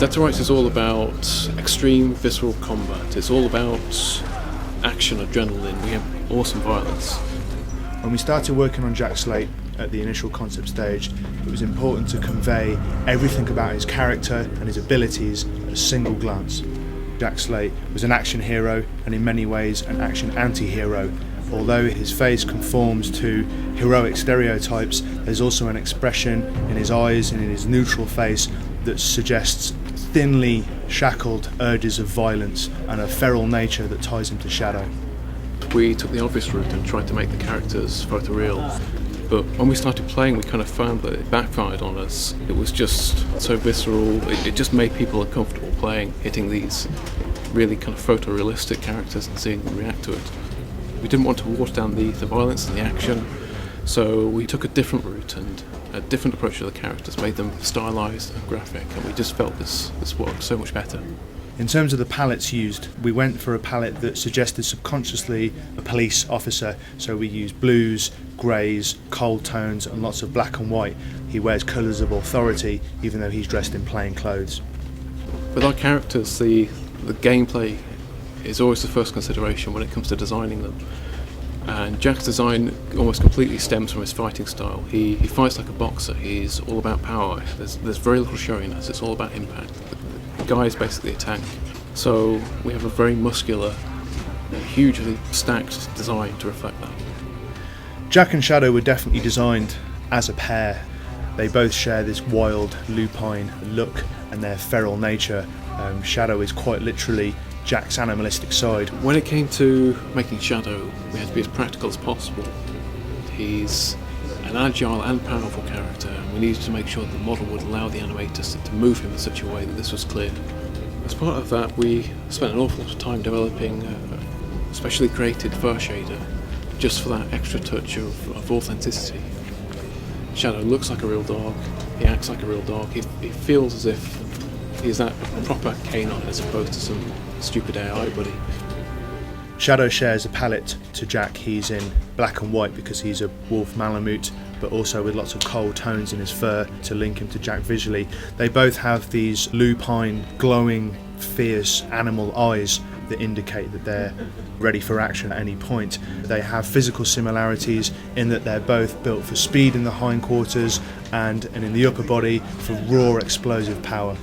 Dead to Rights is all about extreme visceral combat. It's all about action, adrenaline. We have awesome violence. When we started working on Jack Slate at the initial concept stage, it was important to convey everything about his character and his abilities at a single glance. Jack Slate was an action hero and in many ways an action anti-hero. Although his face conforms to heroic stereotypes, there's also an expression in his eyes and in his neutral face that suggests thinly shackled urges of violence and a feral nature that ties him to Shadow. We took the obvious route and tried to make the characters photoreal, but when we started playing we kind of found that it backfired on us. It was just so visceral, it just made people uncomfortable playing, hitting these really kind of photorealistic characters and seeing them react to it. We didn't want to water down the violence and the action, so we took a different route and a different approach to the characters, made them stylised and graphic, and we just felt this worked so much better. In terms of the palettes used, we went for a palette that suggested subconsciously a police officer, so we used blues, greys, cold tones and lots of black and white. He wears colours of authority even though he's dressed in plain clothes. With our characters, the gameplay is always the first consideration when it comes to designing them. And Jack's design almost completely stems from his fighting style. He fights like a boxer, he's all about power. There's very little showiness, it's all about impact. The guy is basically a tank. So we have a very muscular, hugely stacked design to reflect that. Jack and Shadow were definitely designed as a pair. They both share this wild, lupine look and their feral nature. Shadow is quite literally Jack's animalistic side. When it came to making Shadow, we had to be as practical as possible. He's an agile and powerful character, and we needed to make sure that the model would allow the animators to move him in such a way that this was clear. As part of that, we spent an awful lot of time developing a specially created fur shader, just for that extra touch of authenticity. Shadow looks like a real dog, he acts like a real dog, he feels as if he's that proper canine as opposed to some stupid AI buddy. Shadow shares a palette to Jack. He's in black and white because he's a wolf Malamute, but also with lots of cold tones in his fur to link him to Jack visually. They both have these lupine, glowing, fierce animal eyes that indicate that they're ready for action at any point. They have physical similarities in that they're both built for speed in the hindquarters and in the upper body for raw explosive power.